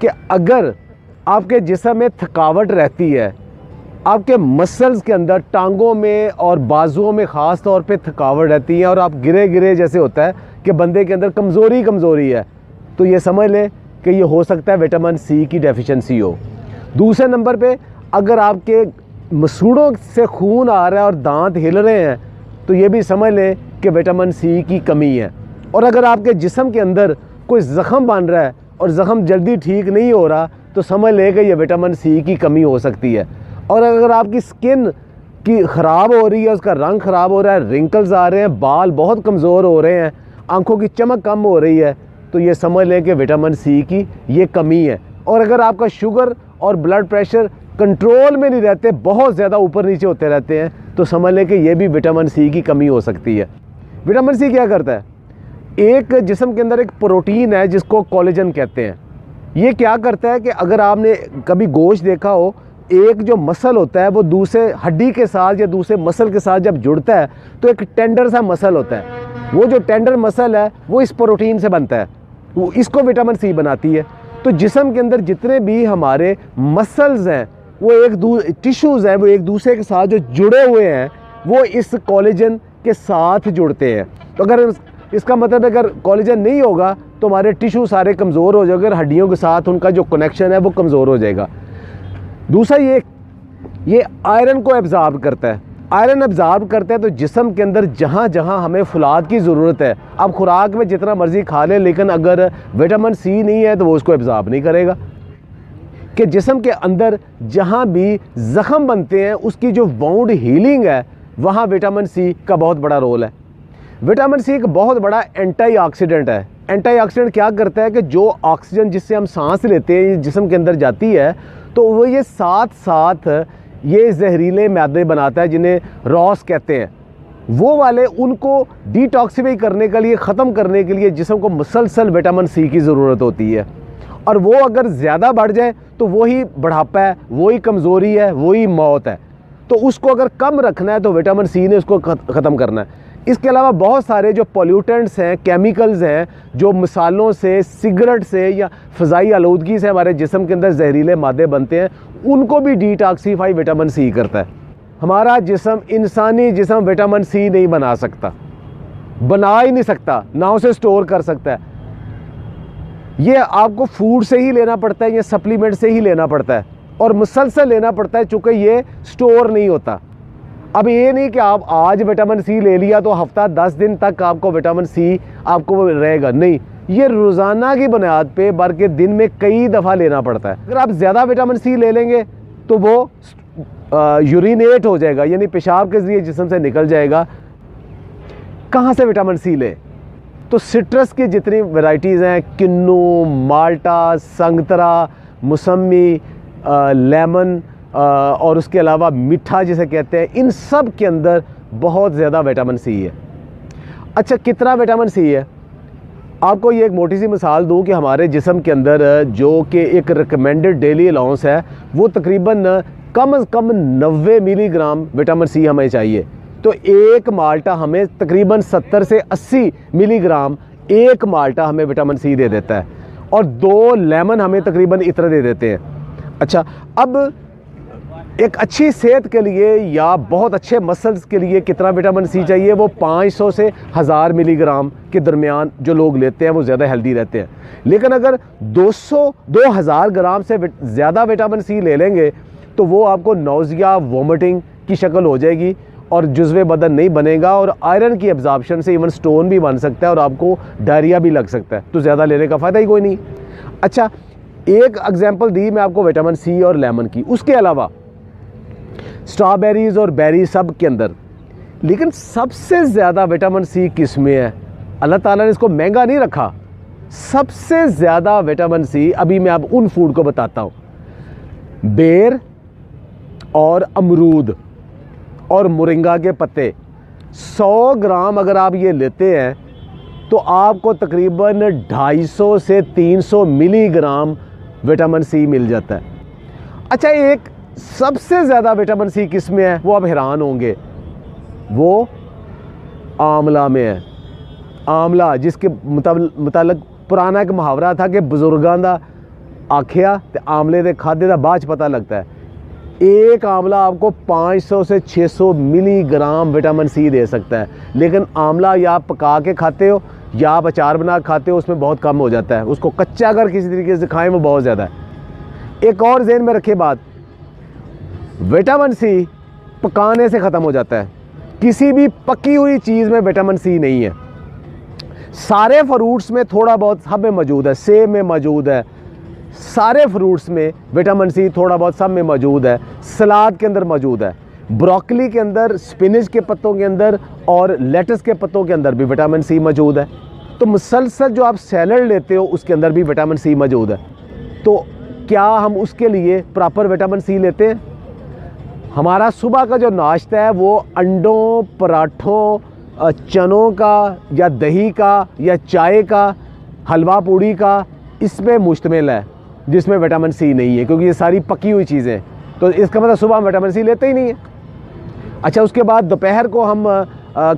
कि अगर आपके जिस्म में थकावट रहती है, आपके मसल्स के अंदर टांगों में और बाजुओं में ख़ास तौर पे थकावट रहती है और आप गिरे गिरे जैसे होता है कि बंदे के अंदर कमज़ोरी है, तो ये समझ लें कि ये हो सकता है विटामिन सी की डेफिशिएंसी हो। दूसरे नंबर पे अगर आपके मसूड़ों से खून आ रहा है और दांत हिल रहे हैं, तो ये भी समझ लें कि विटामिन सी की कमी है। और अगर आपके जिस्म के अंदर कोई ज़ख़म बन रहा है और ज़ख़म जल्दी ठीक नहीं हो रहा, तो समझ लें कि ये विटामिन सी की कमी हो सकती है। और अगर आपकी स्किन की ख़राब हो रही है, उसका रंग ख़राब हो रहा है, रिंकल्स आ रहे हैं, बाल बहुत कमज़ोर हो रहे हैं, आँखों की चमक कम हो रही है, तो ये समझ लें कि विटामिन सी की ये कमी है। और अगर आपका शुगर और ब्लड प्रेशर कंट्रोल में नहीं रहते, बहुत ज़्यादा ऊपर नीचे होते रहते हैं, तो समझ लें कि ये भी विटामिन सी की कमी हो सकती है। विटामिन सी क्या करता है? एक जिस्म के अंदर एक प्रोटीन है जिसको कोलेजन कहते हैं। ये क्या करता है कि अगर आपने कभी गोश्त देखा हो, एक जो मसल होता है वो दूसरे हड्डी के साथ या दूसरे मसल के साथ जब जुड़ता है तो एक टेंडर सा मसल होता है। वो जो टेंडर मसल है वो इस प्रोटीन से बनता है, वो इसको विटामिन सी बनाती है। तो जिस्म के अंदर जितने भी हमारे मसल्स हैं, वो टिश्यूज़ हैं, वो एक दूसरे के साथ जो जुड़े हुए हैं, वो इस कोलेजन के साथ जुड़ते हैं। तो अगर इसका मतलब अगर कोलेजन नहीं होगा तो हमारे टिश्यू सारे कमज़ोर हो जाएंगे, हड्डियों के साथ उनका जो कनेक्शन है वो कमज़ोर हो जाएगा। दूसरा ये आयरन को एब्ज़ॉर्ब करता है। आयरन एब्ज़ॉर्ब करता है तो जिस्म के अंदर जहाँ जहाँ हमें फुलाद की ज़रूरत है, आप खुराक में जितना मर्ज़ी खा लें, लेकिन अगर विटामिन सी नहीं है तो वो उसको एब्ज़ॉर्ब नहीं करेगा। कि जिस्म के अंदर जहाँ भी ज़ख़म बनते हैं उसकी जो वाउंड हीलिंग है, वहाँ विटामिन सी का बहुत बड़ा रोल है। विटामिन सी एक बहुत बड़ा एंटीऑक्सीडेंट है। एंटीऑक्सीडेंट क्या करता है कि जो ऑक्सीजन जिससे हम सांस लेते हैं जिस्म के अंदर जाती है, तो वो ये साथ साथ ये जहरीले मैदे बनाता है जिन्हें रॉस कहते हैं। वो वाले उनको डिटॉक्सिफाई करने के लिए, ख़त्म करने के लिए जिस्म को मुसलसल विटामिन सी की ज़रूरत होती है। और वो अगर ज़्यादा बढ़ जाए तो वही बुढ़ापा है, वही कमज़ोरी है, वही मौत है। तो उसको अगर कम रखना है तो विटामिन सी ने उसको ख़त्म करना है। इसके अलावा बहुत सारे जो पोल्यूटेंट्स हैं, केमिकल्स हैं, जो मिसालों से, सिगरेट से या फ़ज़ाई आलूदगी से हमारे जिस्म के अंदर जहरीले मादे बनते हैं, उनको भी डिटॉक्सीफाई विटामिन सी करता है। हमारा जिस्म, इंसानी जिस्म विटामिन सी नहीं बना सकता, बना ही नहीं सकता, ना उसे स्टोर कर सकता है। ये आपको फूड से ही लेना पड़ता है या सप्लीमेंट से ही लेना पड़ता है और मुसलसल लेना पड़ता है, चूँकि ये स्टोर नहीं होता। अब ये नहीं कि आप आज विटामिन सी ले लिया तो हफ्ता 10 दिन तक आपको विटामिन सी आपको रहेगा, नहीं, ये रोज़ाना की बुनियाद पे बल्कि दिन में कई दफ़ा लेना पड़ता है। अगर आप ज़्यादा विटामिन सी ले लेंगे तो वो यूरिनेट हो जाएगा, यानी पेशाब के ज़रिए जिस्म से निकल जाएगा। कहाँ से विटामिन सी लें? तो सिट्रस की जितनी वैरायटीज़ हैं, किन्नू, माल्टा, संगतरा, मौसमी, लेमन और उसके अलावा मीठा जिसे कहते हैं, इन सब के अंदर बहुत ज़्यादा विटामिन सी है। अच्छा, कितना विटामिन सी है? आपको ये एक मोटी सी मिसाल दूं कि हमारे जिस्म के अंदर जो कि एक रिकमेंडेड डेली अलाउंस है, वो तकरीबन कम से कम 90 मिलीग्राम विटामिन सी हमें चाहिए। तो एक माल्टा हमें तकरीबन 70 से 80 मिलीग्राम एक माल्टा हमें विटामिन सी दे देता है, और 2 लेमन हमें तकरीबन इतना दे देते हैं। अच्छा, अब एक अच्छी सेहत के लिए या बहुत अच्छे मसल्स के लिए कितना विटामिन सी चाहिए? वो 500 से 1000 मिलीग्राम के दरमियान जो लोग लेते हैं वो ज़्यादा हेल्दी रहते हैं। लेकिन अगर 2000 ग्राम से ज़्यादा विटामिन सी ले लेंगे तो वो आपको नौजिया, वोमिटिंग की शक्ल हो जाएगी और जुज़्वे बदन नहीं बनेगा, और आयरन की एब्जॉर्प्शन से इवन स्टोन भी बन सकता है और आपको डायरिया भी लग सकता है। तो ज़्यादा लेने का फ़ायदा ही कोई नहीं। अच्छा, एक एग्जांपल दी मैं आपको विटामिन सी और लेमन की। उसके अलावा स्ट्रॉबेरीज़ और बेरी सब के अंदर, लेकिन सबसे ज़्यादा विटामिन सी किस में है? अल्लाह ताला ने इसको महंगा नहीं रखा। सबसे ज़्यादा विटामिन सी, अभी मैं आप उन फूड को बताता हूँ, बेर और अमरूद और मोरिंगा के पत्ते। 100 ग्राम अगर आप ये लेते हैं तो आपको तकरीबन 250 से 300 मिलीग्राम विटामिन सी मिल जाता है। अच्छा, एक सबसे ज़्यादा विटामिन सी किस में है? वो आप हैरान होंगे, वो आंवला में है। आंवला, जिसके मुतालिक पुराना एक मुहावरा था कि बुजुर्गां दा आखिया ते आमले दे खादे दा बाद च पता लगता है। एक आंवला आपको 500 से 600 मिलीग्राम विटामिन सी दे सकता है, लेकिन आंवला या आप पका के खाते हो या आप अचार बना के खाते हो, उसमें बहुत कम हो जाता है। उसको कच्चा अगर किसी तरीके से खाएं वो बहुत ज़्यादा है। एक और ज़हन में रखे बात, विटामिन सी पकाने से ख़त्म हो जाता है। किसी भी पकी हुई चीज़ में विटामिन सी नहीं है। सारे फ्रूट्स में थोड़ा बहुत सब में मौजूद है, सेब में मौजूद है, सारे फ्रूट्स में विटामिन सी थोड़ा बहुत सब में मौजूद है। सलाद के अंदर मौजूद है, ब्रोकली के अंदर, स्पिनच के पत्तों के अंदर और लेटस के पत्तों के अंदर भी विटामिन सी मौजूद है। तो मुसलसल जो आप सैलड लेते हो उसके अंदर भी विटामिन सी मौजूद है। तो क्या हम उसके लिए प्रॉपर विटामिन सी लेते हैं? हमारा सुबह का जो नाश्ता है वो अंडों, पराठों, चनों का या दही का या चाय का, हलवा पूड़ी का, इसमें मुश्तमिल है, जिसमें विटामिन सी नहीं है, क्योंकि ये सारी पकी हुई चीज़ें। तो इसका मतलब सुबह हम विटामिन सी लेते ही नहीं है। अच्छा, उसके बाद दोपहर को हम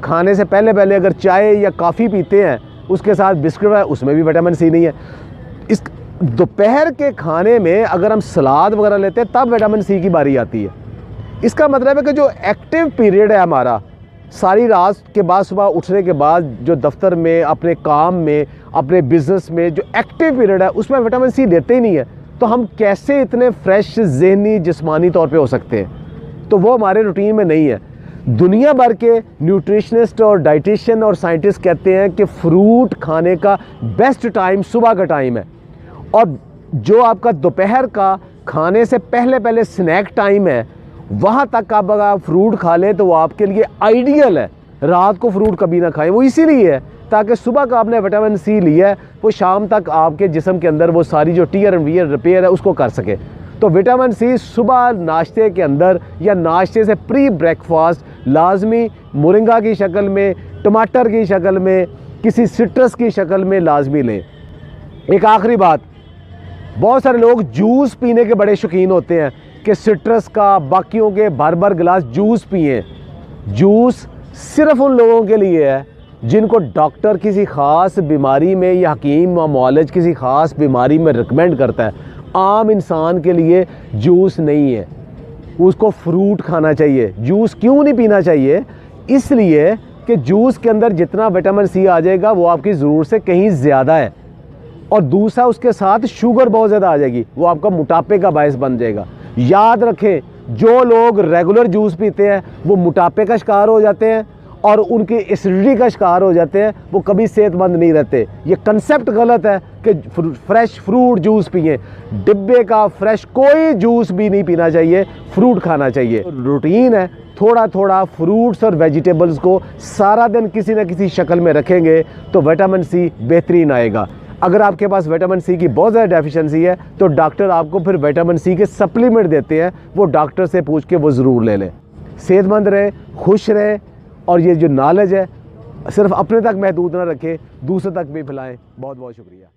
खाने से पहले अगर चाय या कॉफ़ी पीते हैं, उसके साथ बिस्किट है, उसमें भी विटामिन सी नहीं है। इस दोपहर के खाने में अगर हम सलाद वगैरह लेते हैं तब विटामिन सी की बारी आती है। इसका मतलब है कि जो एक्टिव पीरियड है हमारा, सारी रात के बाद सुबह उठने के बाद जो दफ्तर में, अपने काम में, अपने बिजनेस में जो एक्टिव पीरियड है, उसमें विटामिन सी लेते ही नहीं है। तो हम कैसे इतने फ्रेश ज़हनी जिस्मानी तौर पे हो सकते हैं? तो वो हमारे रूटीन में नहीं है। दुनिया भर के न्यूट्रिशनिस्ट और डाइटिशियन और साइंटिस्ट कहते हैं कि फ्रूट खाने का बेस्ट टाइम सुबह का टाइम है, और जो आपका दोपहर का खाने से पहले स्नैक टाइम है, वहाँ तक आप अगर फ्रूट खा लें तो वो आपके लिए आइडियल है। रात को फ्रूट कभी ना खाएं, वो इसीलिए है ताकि सुबह का आपने विटामिन सी लिया है वो शाम तक आपके जिस्म के अंदर वो सारी जो टीयर एंड वियर रिपेयर है उसको कर सके। तो विटामिन सी सुबह नाश्ते के अंदर या नाश्ते से प्री ब्रेकफास्ट लाजमी मोरिंगा की शक्ल में, टमाटर की शक्ल में, किसी सिट्रस की शक्ल में लाजमी लें। एक आखिरी बात, बहुत सारे लोग जूस पीने के बड़े शौकीन होते हैं कि सिट्रस का, बाकियों के भर गिलास जूस पिए। जूस सिर्फ उन लोगों के लिए है जिनको डॉक्टर किसी ख़ास बीमारी में या हकीम या मुआलिज किसी ख़ास बीमारी में रिकमेंड करता है। आम इंसान के लिए जूस नहीं है, उसको फ्रूट खाना चाहिए। जूस क्यों नहीं पीना चाहिए? इसलिए कि जूस के अंदर जितना विटामिन सी आ जाएगा वो आपकी ज़रूरत से कहीं ज़्यादा है, और दूसरा उसके साथ शुगर बहुत ज़्यादा आ जाएगी, वो आपका मोटापे का बायस बन जाएगा। याद रखें, जो लोग रेगुलर जूस पीते हैं वो मोटापे का शिकार हो जाते हैं और उनकी एसिडिटी का शिकार हो जाते हैं, वो कभी सेहतमंद नहीं रहते। ये कंसेप्ट गलत है कि फ्रेश फ्रूट जूस पिए। डिब्बे का फ्रेश कोई जूस भी नहीं पीना चाहिए, फ्रूट खाना चाहिए। रूटीन है, थोड़ा थोड़ा फ्रूट्स और वेजिटेबल्स को सारा दिन किसी न किसी शक्ल में रखेंगे तो विटामिन सी बेहतरीन आएगा। अगर आपके पास विटामिन सी की बहुत ज़्यादा डेफिशिएंसी है तो डॉक्टर आपको फिर विटामिन सी के सप्लीमेंट देते हैं, वो डॉक्टर से पूछ के वो ज़रूर ले लें। सेहतमंद रहें, खुश रहें, और ये जो नॉलेज है सिर्फ अपने तक महदूद ना रखें, दूसरे तक भी फैलाएं। बहुत बहुत शुक्रिया।